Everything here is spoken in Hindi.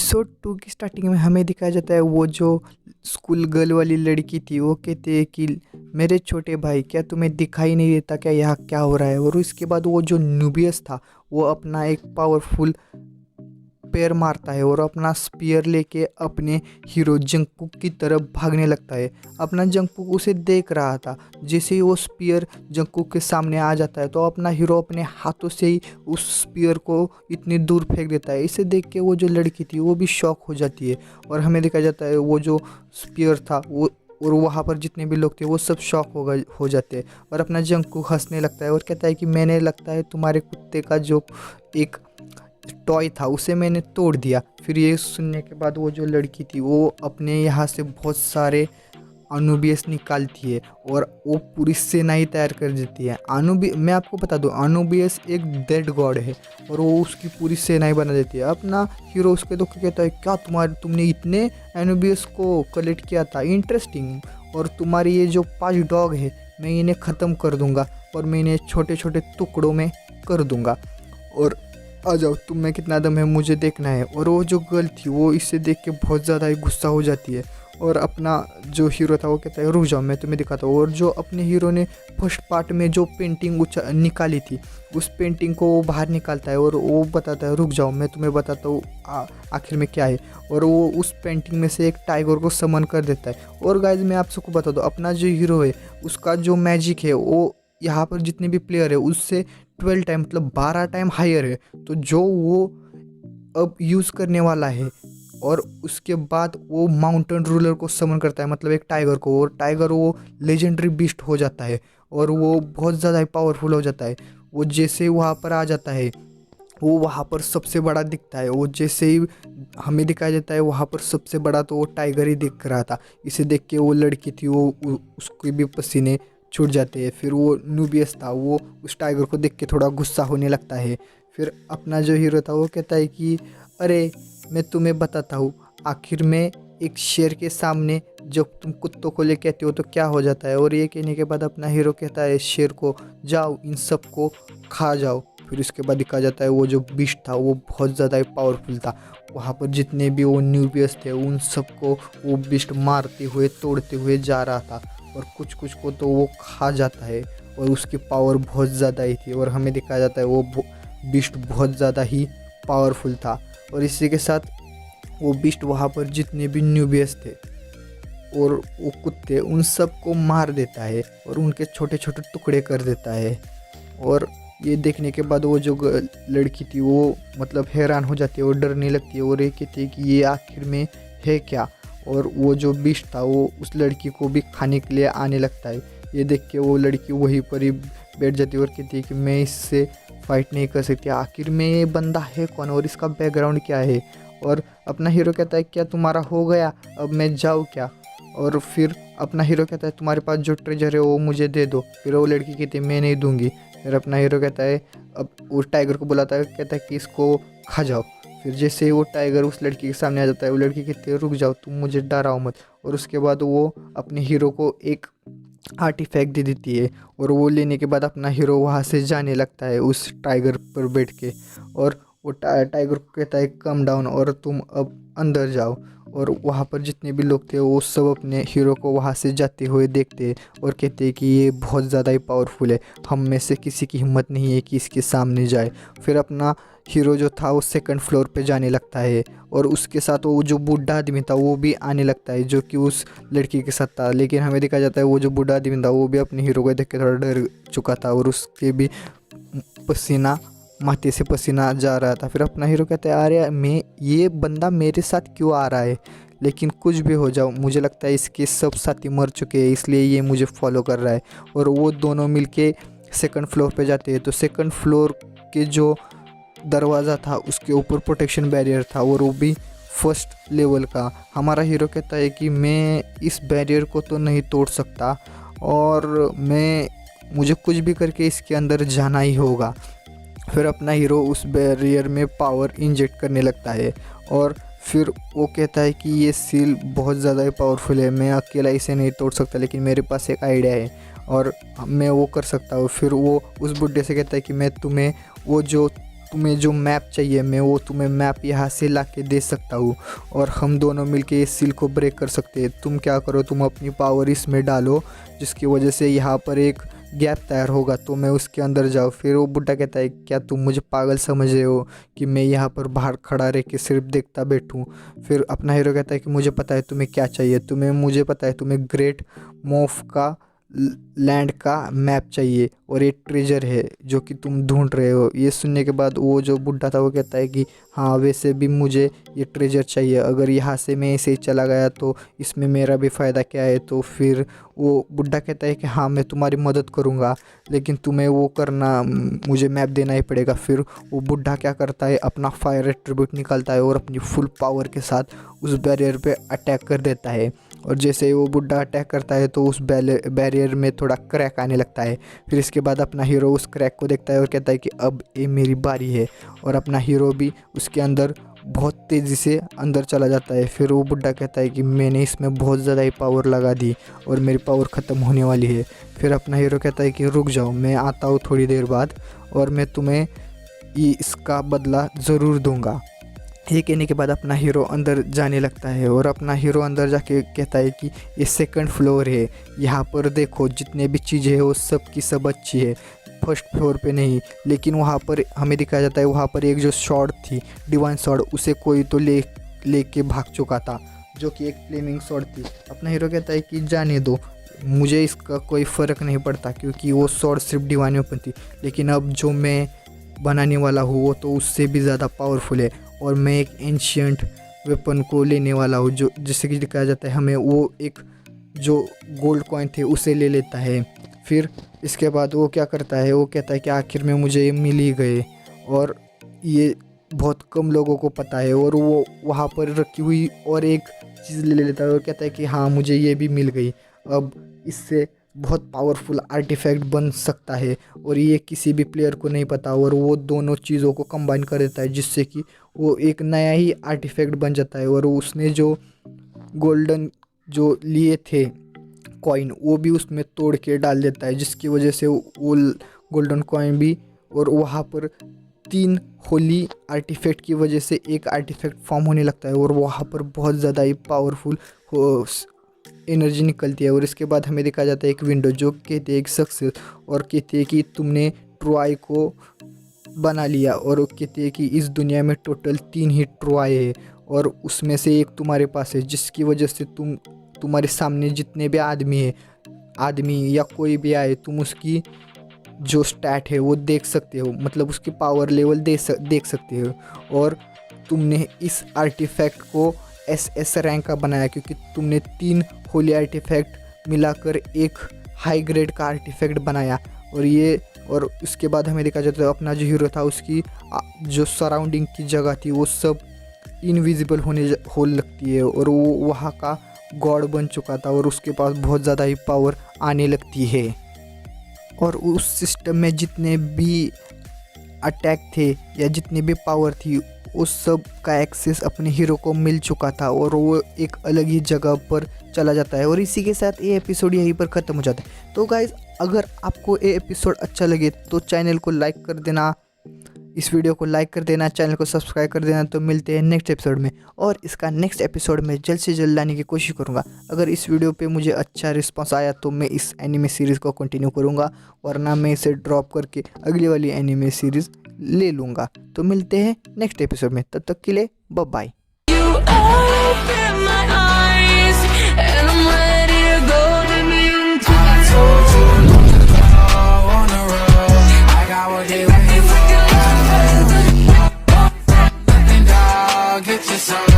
एपिसोड 2 की स्टार्टिंग में हमें दिखाया जाता है वो जो स्कूल गर्ल वाली लड़की थी। वो कहते हैं कि मेरे छोटे भाई, क्या तुम्हें दिखाई नहीं देता क्या यहाँ क्या हो रहा है। और उसके बाद वो जो न्यूबियस था वो अपना एक पावरफुल पैर मारता है और अपना स्पीयर लेके अपने हीरो जंगकुक की तरफ भागने लगता है। अपना जंगकुक उसे देख रहा था। जैसे ही वो स्पीयर जंगकुक के सामने आ जाता है तो अपना हीरो अपने हाथों से ही उस स्पीयर को इतनी दूर फेंक देता है। इसे देख के वो जो लड़की थी वो भी शॉक हो जाती है और हमें देखा जाता है वो जो स्पीयर था वो और वहाँ पर जितने भी लोग थे वो सब शॉक हो जाते हैं। और अपना जंगकुक हंसने लगता है और कहता है कि मैंने लगता है तुम्हारे कुत्ते का जो एक टॉय था उसे मैंने तोड़ दिया। फिर ये सुनने के बाद वो जो लड़की थी वो अपने यहाँ से बहुत सारे अनुबियस निकालती है और वो पूरी सेना ही तैयार कर देती है। मैं आपको बता दूं, अनुबियस एक डेड गॉड है और वो उसकी पूरी सेना ही बना देती है। अपना हीरो उसके दुख कहता है क्या तुमने इतने अनुबियस को कलेक्ट किया था, इंटरेस्टिंग। और तुम्हारी ये जो 5 डॉग है मैं इन्हें ख़त्म कर दूंगा और मैं इन्हें छोटे छोटे टुकड़ों में कर दूंगा और आ जाओ, तुम में कितना दम है मुझे देखना है। और वो जो गर्ल थी वो इसे देख के बहुत ज़्यादा ही गुस्सा हो जाती है और अपना जो हीरो था वो कहता है रुक जाओ मैं तुम्हें दिखाता हूँ। और जो अपने हीरो ने फर्स्ट पार्ट में जो पेंटिंग निकाली थी उस पेंटिंग को वो बाहर निकालता है और वो बताता है रुक जाओ मैं तुम्हें बताता हूँ आखिर में क्या है। और वो उस पेंटिंग में से एक टाइगर को समन कर देता है। और गाइज मैं आप सबको बता दूँ, अपना जो हीरो है उसका जो मैजिक है वो यहाँ पर जितने भी प्लेयर है उससे 12 टाइम मतलब 12 टाइम हायर है। तो जो वो अब यूज़ करने वाला है और उसके बाद वो माउंटेन रूलर को समन करता है, मतलब एक टाइगर को। और टाइगर वो लेजेंडरी बीस्ट हो जाता है और वो बहुत ज़्यादा पावरफुल हो जाता है। वो जैसे वहाँ पर आ जाता है वो वहाँ पर सबसे बड़ा दिखता है। वो जैसे ही हमें दिखाया जाता है वहाँ पर सबसे बड़ा तो वो टाइगर ही दिख रहा था। इसे देख के वो लड़की थी वो उसके भी पसीने छूट जाते हैं। फिर वो न्यूबियस था वो उस टाइगर को देख के थोड़ा गुस्सा होने लगता है। फिर अपना जो हीरो था वो कहता है कि अरे मैं तुम्हें बताता हूँ, आखिर में एक शेर के सामने जब तुम कुत्तों को ले कहते हो तो क्या हो जाता है। और ये कहने के बाद अपना हीरो कहता है शेर को जाओ इन सब को खा जाओ। फिर उसके बाद दिखा जाता है वो जो बिस्ट था वो बहुत ज़्यादा ही पावरफुल था। वहाँ पर जितने भी वो न्यूबियस थे उन सबको वो बिस्ट मारते हुए तोड़ते हुए जा रहा था और कुछ कुछ को तो वो खा जाता है और उसकी पावर बहुत ज़्यादा ही थी। और हमें दिखाया जाता है वो बिस्ट बहुत ज़्यादा ही पावरफुल था। और इसी के साथ वो बिस्ट वहाँ पर जितने भी न्यूबियस थे और वो कुत्ते उन सब को मार देता है और उनके छोटे छोटे टुकड़े कर देता है। और ये देखने के बाद वो जो लड़की थी वो मतलब हैरान हो जाती है और डरने लगती है और ये कहती है कि ये आखिर में है क्या। और वो जो बिस्ट था वो उस लड़की को भी खाने के लिए आने लगता है। ये देख के वो लड़की वहीं पर ही बैठ जाती है और कहती है कि मैं इससे फाइट नहीं कर सकती, आखिर में ये बंदा है कौन और इसका बैकग्राउंड क्या है। और अपना हीरो कहता है क्या तुम्हारा हो गया, अब मैं जाऊँ क्या। और फिर अपना हीरो कहता है तुम्हारे पास जो ट्रेजर है वो मुझे दे दो। फिर वो लड़की कहती है मैं नहीं दूंगी। फिर अपना हीरो कहता है अब वो टाइगर को बुलाता है, कहता है कि इसको खा जाओ। फिर जैसे ही वो टाइगर उस लड़की के सामने आ जाता है वो लड़की कहती है रुक जाओ तुम मुझे डराओ मत। और उसके बाद वो अपने हीरो को एक आर्टिफैक्ट दे देती है और वो लेने के बाद अपना हीरो वहाँ से जाने लगता है उस टाइगर पर बैठ के। और वो टाइगर को कहता है कम डाउन और तुम अब अंदर जाओ। और वहाँ पर जितने भी लोग थे वो सब अपने हीरो को वहाँ से जाते हुए देखते हैं और कहते हैं कि ये बहुत ज़्यादा ही पावरफुल है, हम में से किसी की हिम्मत नहीं है कि इसके सामने जाए। फिर अपना हीरो जो था वो सेकंड फ्लोर पे जाने लगता है और उसके साथ वो जो बूढ़ा आदमी था वो भी आने लगता है जो कि उस लड़की के साथ था। लेकिन हमें देखा जाता है वो जो बूढ़ा आदमी था वो भी अपने हीरो को देख के थोड़ा डर चुका था और उसके भी पसीना माथे से पसीना जा रहा था। फिर अपना हीरो कहता है अरे मैं ये बंदा मेरे साथ क्यों आ रहा है, लेकिन कुछ भी हो जाओ मुझे लगता है इसके सब साथी मर चुके हैं इसलिए ये मुझे फॉलो कर रहा है। और वो दोनों मिलके सेकंड फ्लोर पे जाते हैं। तो सेकंड फ्लोर के जो दरवाज़ा था उसके ऊपर प्रोटेक्शन बैरियर था और वो भी फर्स्ट लेवल का। हमारा हीरो कहता है कि मैं इस बैरियर को तो नहीं तोड़ सकता और मुझे कुछ भी करके इसके अंदर जाना ही होगा। फिर अपना हीरो उस बैरियर में पावर इंजेक्ट करने लगता है और फिर वो कहता है कि ये सील बहुत ज़्यादा ही पावरफुल है, मैं अकेला इसे नहीं तोड़ सकता, लेकिन मेरे पास एक आइडिया है और मैं वो कर सकता हूँ। फिर वो उस बुड्ढे से कहता है कि मैं तुम्हें वो जो तुम्हें जो मैप चाहिए मैं वो तुम्हें मैप यहाँ से ला के दे सकता हूँ और हम दोनों मिलके इस सील को ब्रेक कर सकते हैं। तुम क्या करो, तुम अपनी पावर इसमें डालो जिसकी वजह से यहाँ पर एक गैप तैयार होगा, तो मैं उसके अंदर जाऊँ। फिर वो बुड्ढा कहता है क्या तुम मुझे पागल समझ रहे हो कि मैं यहाँ पर बाहर खड़ा रह के सिर्फ देखता बैठूँ। फिर अपना हीरो कहता है कि मुझे पता है तुम्हें क्या चाहिए, मुझे पता है तुम्हें ग्रेट मोफ का लैंड का मैप चाहिए और ये ट्रेजर है जो कि तुम ढूंढ रहे हो। ये सुनने के बाद वो जो बुड्ढा था वो कहता है कि हाँ वैसे भी मुझे ये ट्रेजर चाहिए, अगर यहाँ से मैं ऐसे ही चला गया तो इसमें मेरा भी फ़ायदा क्या है। तो फिर वो बुड्ढा कहता है कि हाँ मैं तुम्हारी मदद करूँगा, लेकिन तुम्हें वो करना मुझे मैप देना ही पड़ेगा। फिर वो बुड्ढा क्या करता है, अपना फायर एट्रीब्यूट निकालता है और अपनी फुल पावर के साथ उस बैरियर पे अटैक कर देता है। और जैसे ही वो बुड्ढा अटैक करता है तो उस बैरियर में थोड़ा क्रैक आने लगता है। फिर इसके बाद अपना हीरो उस क्रैक को देखता है और कहता है कि अब ये मेरी बारी है, और अपना हीरो भी उसके अंदर बहुत तेज़ी से अंदर चला जाता है। फिर वो बुड्ढा कहता है कि मैंने इसमें बहुत ज़्यादा ही पावर लगा दी और मेरी पावर ख़त्म होने वाली है। फिर अपना हीरो कहता है कि रुक जाओ, मैं आता हूँ थोड़ी देर बाद और मैं तुम्हें इसका बदला ज़रूर दूँगा। ये कहने के बाद अपना हीरो अंदर जाने लगता है और अपना हीरो अंदर जाके कहता है कि ये सेकंड फ्लोर है, यहाँ पर देखो जितने भी चीज़ें हैं वो सब की सब अच्छी है, फर्स्ट फ्लोर पे नहीं। लेकिन वहाँ पर हमें दिखाया जाता है वहाँ पर एक जो शॉर्ड थी, डिवाइन शॉर्ड, उसे कोई तो ले के भाग चुका था, जो कि एक फ्लेमिंग शॉर्ड थी। अपना हीरो कहता है कि जाने दो, मुझे इसका कोई फ़र्क नहीं पड़ता क्योंकि वो शॉर्ड सिर्फ डिवाइन वेपन थी, लेकिन अब जो मैं बनाने वाला हूँ वो तो उससे भी ज़्यादा पावरफुल है और मैं एक एंशियंट वेपन को लेने वाला हूँ जो जिससे कि दिखाया जाता है हमें वो एक जो गोल्ड कॉइन थे उसे ले लेता है। फिर इसके बाद वो क्या करता है, वो कहता है कि आखिर में मुझे ये मिल ही गए और ये बहुत कम लोगों को पता है। और वो वहाँ पर रखी हुई और एक चीज़ ले लेता है और कहता है कि हाँ मुझे ये भी मिल गई, अब इससे बहुत पावरफुल आर्टिफैक्ट बन सकता है और ये किसी भी प्लेयर को नहीं पता। और वो दोनों चीज़ों को कंबाइन कर देता है जिससे कि वो एक नया ही आर्टिफैक्ट बन जाता है। और उसने जो गोल्डन जो लिए थे कॉइन वो भी उसमें तोड़ के डाल देता है, जिसकी वजह से वो गोल्डन कॉइन भी, और वहाँ पर 3 होली आर्टिफैक्ट की वजह से एक आर्टिफैक्ट फॉर्म होने लगता है और वहाँ पर बहुत ज़्यादा ही पावरफुल एनर्जी निकलती है। और इसके बाद हमें देखा जाता है एक विंडो जो कहती है एक सक्सेस, और कहती है कि तुमने ट्रॉय को बना लिया, और वो कहती है कि इस दुनिया में टोटल 3 ही ट्रॉय है और उसमें से एक तुम्हारे पास है, जिसकी वजह से तुम्हारे सामने जितने भी आदमी या कोई भी आए तुम उसकी जो स्टैट है वो देख सकते हो, मतलब उसकी पावर लेवल देख सकते हो। और तुमने इस आर्टिफैक्ट को SS रैंक का बनाया क्योंकि तुमने 3 होली आर्टिफैक्ट मिलाकर एक हाई ग्रेड का आर्टिफैक्ट बनाया। और उसके बाद हमें देखा जाता है अपना जो हीरो था उसकी जो सराउंडिंग की जगह थी वो सब इनविजिबल हो लगती है और वो वहाँ का गॉड बन चुका था और उसके पास बहुत ज़्यादा ही पावर आने लगती है। और उस सिस्टम में जितने भी अटैक थे या जितनी भी पावर थी उस सब का एक्सेस अपने हीरो को मिल चुका था और वो एक अलग ही जगह पर चला जाता है। और इसी के साथ ये एपिसोड यहीं पर ख़त्म हो जाता है। तो गाइज़ अगर आपको ये एपिसोड अच्छा लगे तो चैनल को लाइक कर देना, इस वीडियो को लाइक कर देना, चैनल को सब्सक्राइब कर देना। तो मिलते हैं नेक्स्ट एपिसोड में, और इसका नेक्स्ट एपिसोड में जल्द से जल्द लाने की कोशिश करूँगा। अगर इस वीडियो पे मुझे अच्छा रिस्पांस आया तो मैं इस एनिमे सीरीज़ को कंटिन्यू करूँगा, वरना मैं इसे ड्रॉप करके अगली वाली एनिमे सीरीज़ ले लूँगा। तो मिलते हैं नेक्स्ट एपिसोड में, तब तक के लिए bye bye. Get your soul.